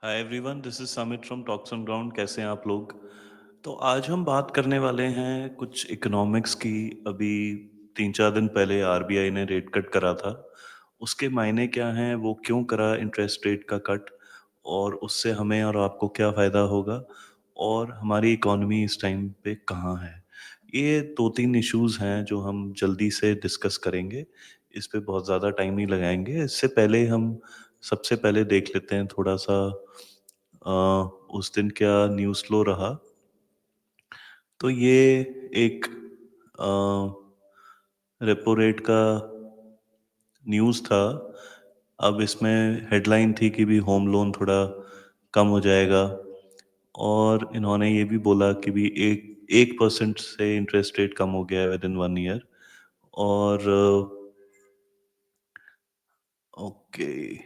Hi everyone, this is Samit from talks on ground. कैसे हैं आप लोग? तो आज हम बात करने वाले हैं कुछ इकोनॉमिक्स की। अभी 3-4 दिन पहले आरबीआई ने रेट कट करा था। उसके मायने क्या हैं, वो क्यों करा इंटरेस्ट रेट का कट, और उससे हमें और आपको क्या फ़ायदा होगा, और हमारी इकोनॉमी इस टाइम पे कहाँ है। ये 2-3 इश्यूज़ हैं जो हम जल्दी से डिस्कस करेंगे। इस पे बहुत ज़्यादा टाइम नहीं लगाएंगे। इससे पहले हम सबसे पहले देख लेते हैं थोड़ा सा अ, उस दिन क्या न्यूज़ फ्लो रहा। तो ये एक रेपो रेट का न्यूज़ था। अब इसमें हेडलाइन थी कि भी होम लोन थोड़ा कम हो जाएगा, और इन्होंने ये भी बोला कि भी 1% से इंटरेस्ट रेट कम हो गया है विद इन 1 ईयर। और ओके,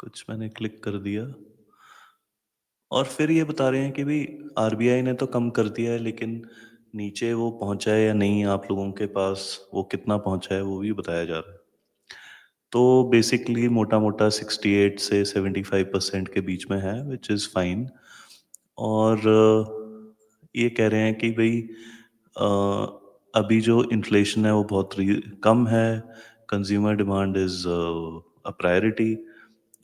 कुछ मैंने क्लिक कर दिया, और फिर ये बता रहे हैं कि भी आरबीआई ने तो कम कर दिया है, लेकिन नीचे वो पहुंचा है या नहीं आप लोगों के पास, वो कितना पहुंचा है वो भी बताया जा रहा है। तो बेसिकली मोटा मोटा 68 से 75% के बीच में है, विच इज़ फाइन। और ये कह रहे हैं कि भाई अभी जो इन्फ्लेशन है वो बहुत कम है। Consumer demand is a priority,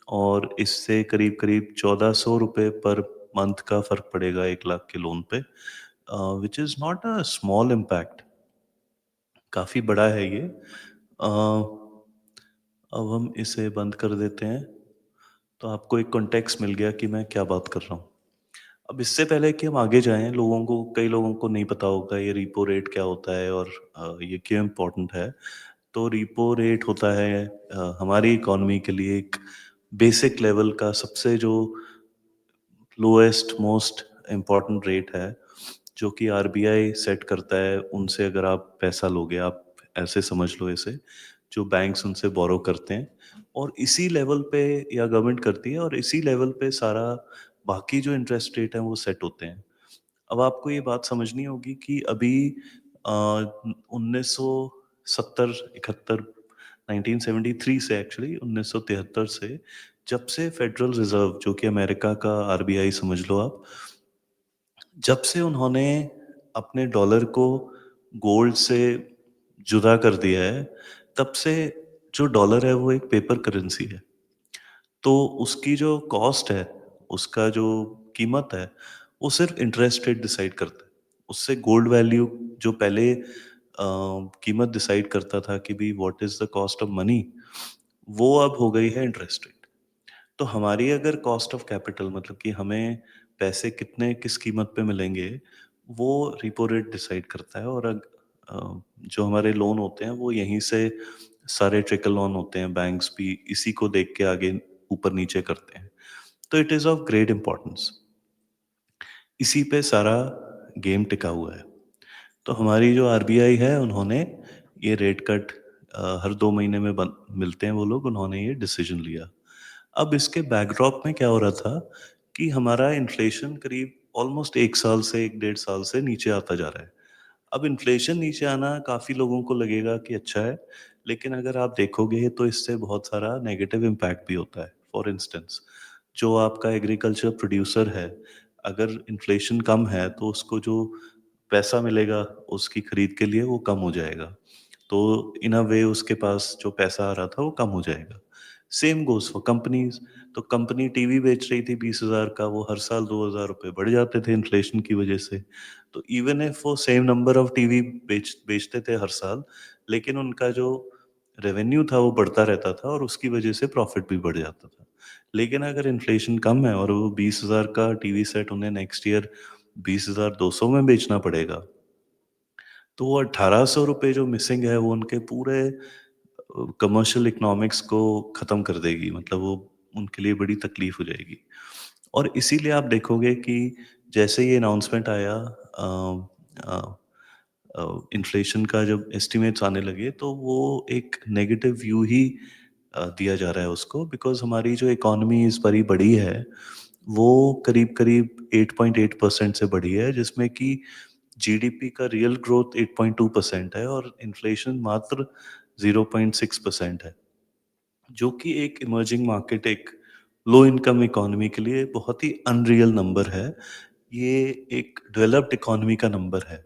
और इससे करीब करीब 1400 रुपये पर मंथ का फर्क पड़ेगा 1 लाख के लोन पे, which is not a small impact, काफ़ी बड़ा है ये। अब हम इसे बंद कर देते हैं, तो आपको एक कॉन्टेक्स्ट मिल गया कि मैं क्या बात कर रहा हूँ। अब इससे पहले कि हम आगे जाएं, कई लोगों को नहीं पता होगा ये रिपो रेट क्या होता है, और ये क्यों इम्पोर्टेंट है। तो रिपो रेट होता है हमारी इकोनॉमी के लिए एक बेसिक लेवल का सबसे जो लोएस्ट मोस्ट इम्पॉर्टेंट रेट है, जो कि आरबीआई सेट करता है। उनसे अगर आप पैसा लोगे, आप ऐसे समझ लो इसे, जो बैंक्स उनसे बोरो करते हैं, और इसी लेवल पे, या गवर्नमेंट करती है, और इसी लेवल पे सारा बाकी जो इंटरेस्ट रेट है वो सेट होते हैं। अब आपको ये बात समझनी होगी कि अभी 1970 71 1973 से, एक्चुअली 1973 से, जब से फेडरल रिजर्व, जो कि अमेरिका का आरबीआई समझ लो आप, जब से उन्होंने अपने डॉलर को गोल्ड से जुदा कर दिया है, तब से जो डॉलर है वो एक पेपर करेंसी है। तो उसकी जो कॉस्ट है, उसका जो कीमत है, वो सिर्फ इंटरेस्ट रेट डिसाइड करता है। उससे गोल्ड वैल्यू, जो पहले कीमत डिसाइड करता था कि भी what is the cost of money, वो अब हो गई है इंटरेस्ट रेट। तो हमारी अगर कॉस्ट ऑफ कैपिटल, मतलब कि हमें पैसे कितने किस कीमत पे मिलेंगे, वो रिपो रेट डिसाइड करता है। और जो हमारे लोन होते हैं वो यहीं से सारे ट्रिकल लोन होते हैं, बैंक्स भी इसी को देख के आगे ऊपर नीचे करते हैं। तो it is of great importance. इसी पे सारा गेम टिका हुआ है। तो हमारी जो आरबीआई है, उन्होंने ये रेट कट हर 2 महीने में मिलते हैं वो लोग, उन्होंने ये डिसीजन लिया। अब इसके बैकड्रॉप में क्या हो रहा था कि हमारा इन्फ्लेशन करीब ऑलमोस्ट 1 साल से 1 डेढ़ साल से नीचे आता जा रहा है। अब इन्फ्लेशन नीचे आना काफ़ी लोगों को लगेगा कि अच्छा है, लेकिन अगर आप देखोगे तो इससे बहुत सारा नेगेटिव इम्पैक्ट भी होता है। फॉर इंस्टेंस, जो आपका एग्रीकल्चर प्रोड्यूसर है, अगर इन्फ्लेशन कम है तो उसको जो पैसा मिलेगा उसकी खरीद के लिए, वो कम हो जाएगा। तो इन अ वे उसके पास जो पैसा आ रहा था वो कम हो जाएगा। Same goes for companies. तो कंपनी टीवी बेच रही थी 20,000 का, वो हर साल 2,000 रुपए बढ़ जाते थे इन्फ्लेशन की वजह से। तो इवन इफ वो सेम नंबर ऑफ टीवी बेचते थे हर साल, लेकिन उनका जो रेवेन्यू था वो बढ़ता रहता था, और उसकी वजह से प्रॉफिट भी बढ़ जाता था। लेकिन अगर इन्फ्लेशन कम है और वो 20,000 का टीवी सेट उन्हें नेक्स्ट ईयर 20,200 में बेचना पड़ेगा, तो वो 1,800 रुपए जो मिसिंग है, वो उनके पूरे कमर्शियल इकोनॉमिक्स को ख़त्म कर देगी। मतलब वो उनके लिए बड़ी तकलीफ हो जाएगी। और इसीलिए आप देखोगे कि जैसे ये अनाउंसमेंट आया, इन्फ्लेशन का जब एस्टिमेट्स आने लगे, तो वो एक नेगेटिव व्यू ही दिया जा रहा है उसको, बिकॉज़ हमारी जो इकोनॉमी इस बारी बढ़ी है, वो करीब-करीब 8.8% से बढ़ी है, जिसमें कि जीडीपी का रियल ग्रोथ 8.2% है, और इन्फ्लेशन मात्र 0.6% है। जो कि एक इमर्जिंग मार्केट, एक लो इनकम इकोनॉमी के लिए बहुत ही अनरियल नंबर है। ये एक डेवलप्ड इकोनॉमी का नंबर है।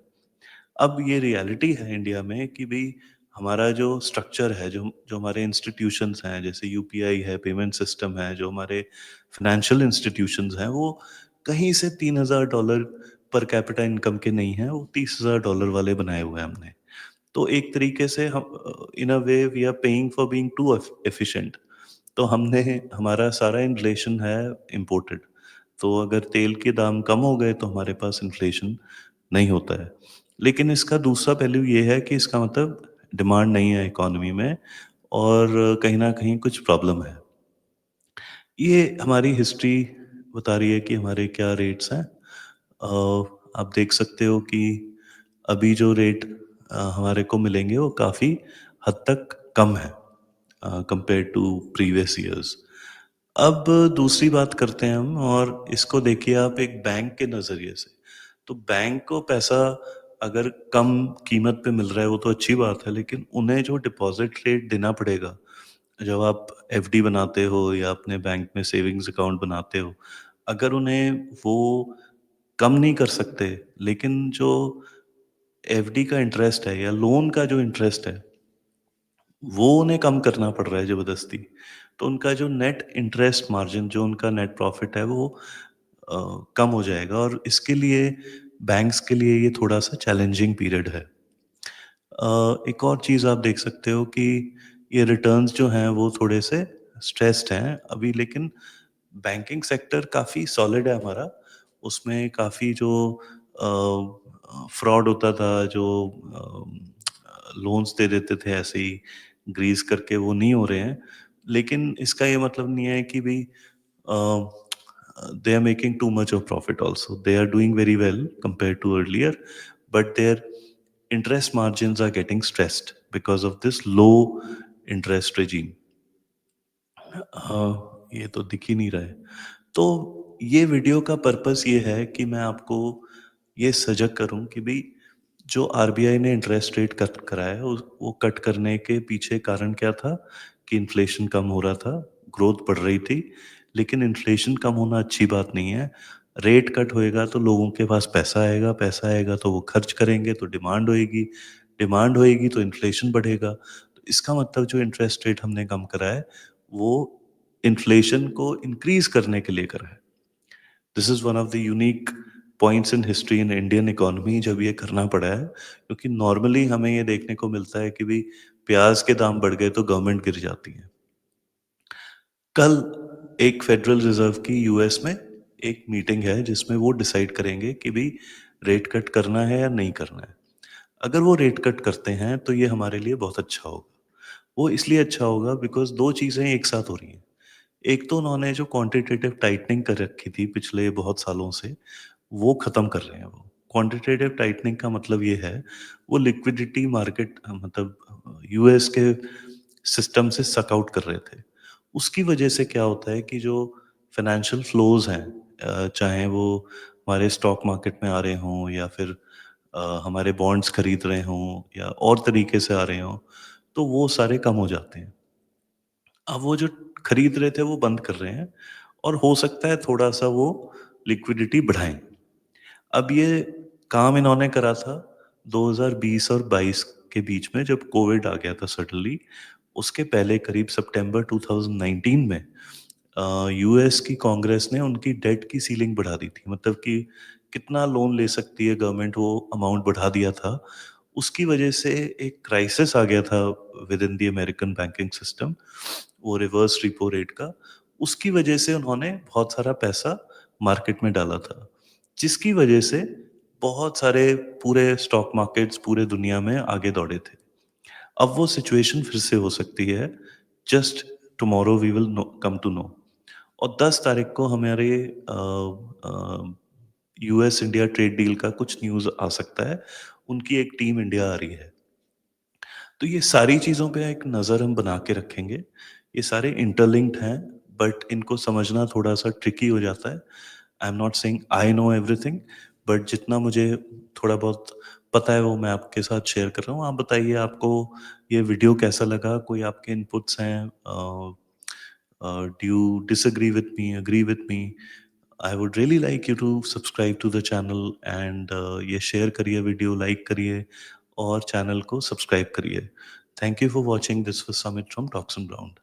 अब ये रियलिटी है इंडिया में कि भई हमारा जो स्ट्रक्चर है, जो जो हमारे इंस्टीट्यूशंस हैं, जैसे यूपीआई है, पेमेंट सिस्टम है, जो हमारे फाइनेंशियल इंस्टीट्यूशंस हैं, वो कहीं से $3000 पर कैपिटा इनकम के नहीं हैं, वो $30,000 वाले बनाए हुए हैं हमने। तो एक तरीके से हम in a way we are paying for being too efficient. तो हमने हमारा सारा इन्फ्लेशन है इम्पोर्टेड। तो अगर तेल के दाम कम हो गए तो हमारे पास इन्फ्लेशन नहीं होता है। लेकिन इसका दूसरा पहलू ये है कि इसका मतलब डिमांड नहीं है इकोनॉमी में और कहीं न कहीं कुछ प्रॉब्लम है। ये हमारी हिस्ट्री बता रही है कि हमारे क्या रेट्स हैं। आप देख सकते हो कि अभी जो रेट हमारे को मिलेंगे वो काफ़ी हद तक कम है कंपेयर टू प्रीवियस ईयर्स। अब दूसरी बात करते हैं हम और इसको देखिए आप एक बैंक के नज़रिए से। तो बैंक को पैसा अगर कम कीमत पे मिल रहा है वो तो अच्छी बात है, लेकिन उन्हें जो डिपॉज़िट रेट देना पड़ेगा, जब आप एफडी बनाते हो या अपने बैंक में सेविंग्स अकाउंट बनाते हो, अगर उन्हें वो कम नहीं कर सकते, लेकिन जो एफडी का इंटरेस्ट है या लोन का जो इंटरेस्ट है, वो उन्हें कम करना पड़ रहा है ज़बरदस्ती। तो उनका जो नेट इंटरेस्ट मार्जिन, जो उनका नेट प्रॉफ़िट है, वो कम हो जाएगा और इसके लिए बैंक्स के लिए ये थोड़ा-सा चैलेंजिंग पीरियड है। एक और चीज़ आप देख सकते हो कि ये रिटर्न्स जो हैं वो थोड़े से स्ट्रेस्ड हैं अभी, लेकिन बैंकिंग सेक्टर काफ़ी सॉलिड है हमारा। उसमें काफ़ी जो फ्रॉड होता था, जो लोन्स दे देते थे ऐसे ही ग्रीस करके, वो नहीं हो रहे हैं। लेकिन इसका ये मतलब नहीं है कि भई they are making too much of profit also. They are doing very well compared to earlier, but their interest margins are getting stressed because of this low interest regime. ये तो दिख ही नहीं रहा है। तो ये वीडियो का पर्पस ये है कि मैं आपको ये सजग करूं कि भाई जो आरबीआई ने इंटरेस्ट रेट कट कराया है वो कट करने के पीछे कारण क्या था कि इन्फ्लेशन कम हो रहा था, ग्रोथ बढ़ रही थी। लेकिन इन्फ्लेशन कम होना अच्छी बात नहीं है। रेट कट होएगा तो लोगों के पास पैसा आएगा तो वो खर्च करेंगे, तो डिमांड होएगी तो इन्फ्लेशन बढ़ेगा। तो इसका मतलब जो इंटरेस्ट रेट हमने कम करा है वो इन्फ्लेशन को इंक्रीज करने के लिए करा है। This is one of the unique points in history in Indian economy जब ये करना पड़ा है, क्योंकि नॉर्मली हमें ये देखने को मिलता है कि भी प्याज के दाम बढ़ गए तो गवर्नमेंट गिर जाती है। कल एक फेडरल रिजर्व की यूएस में एक मीटिंग है जिसमें वो डिसाइड करेंगे कि भी रेट कट करना है या नहीं करना है। अगर वो रेट कट करते हैं तो ये हमारे लिए बहुत अच्छा होगा। वो इसलिए अच्छा होगा बिकॉज दो चीज़ें एक साथ हो रही हैं। एक तो उन्होंने जो क्वांटिटेटिव टाइटनिंग कर रखी थी पिछले बहुत सालों से, वो ख़त्म कर रहे हैं वो। क्वांटिटेटिव टाइटनिंग का मतलब ये है, वो लिक्विडिटी मार्केट मतलब यूएस के सिस्टम से सक आउट कर रहे थे। उसकी वजह से क्या होता है कि जो फाइनेंशियल फ्लोज़ हैं, चाहे वो हमारे स्टॉक मार्केट में आ रहे हों या फिर हमारे बॉन्ड्स खरीद रहे हों या और तरीके से आ रहे हों, तो वो सारे कम हो जाते हैं। अब वो जो खरीद रहे थे वो बंद कर रहे हैं और हो सकता है थोड़ा-सा वो लिक्विडिटी बढ़ाएँ। अब ये काम इन्होंने करा था 2020 और 22 के बीच में, जब कोविड आ गया था सडनली। उसके पहले करीब सितंबर 2019 में यूएस की कांग्रेस ने उनकी डेट की सीलिंग बढ़ा दी थी। मतलब कि कितना लोन ले सकती है गवर्नमेंट, वो अमाउंट बढ़ा दिया था। उसकी वजह से एक क्राइसिस आ गया था with in the American banking system, वो रिवर्स रिपो रेट का। उसकी वजह से उन्होंने बहुत सारा पैसा मार्केट में डाला था, जिसकी वजह से बहुत सारे पूरे स्टॉक मार्केट्स पूरे दुनिया में आगे दौड़े थे। अब वो सिचुएशन फिर से हो सकती है। Just tomorrow we will come to know. और 10 तारीख को हमारे यूएस इंडिया ट्रेड डील का कुछ न्यूज़ आ सकता है। उनकी एक टीम इंडिया आ रही है। तो ये सारी चीज़ों पे एक नज़र हम बना के रखेंगे। ये सारे इंटरलिंक्ड हैं, बट इनको समझना थोड़ा-सा ट्रिकी हो जाता है। I am not saying I know everything, but जितना मुझे थोड़ा बहुत पता है वो मैं आपके साथ शेयर कर रहा हूँ। आप बताइए आपको ये वीडियो कैसा लगा? कोई आपके इनपुट्स हैं? Do you disagree with me, agree with me? I would really like you to subscribe to the channel and ये share करिए वीडियो, like करिए और चैनल को सब्सक्राइब करिए. Thank you for watching. This was Summit from Talks and Brown.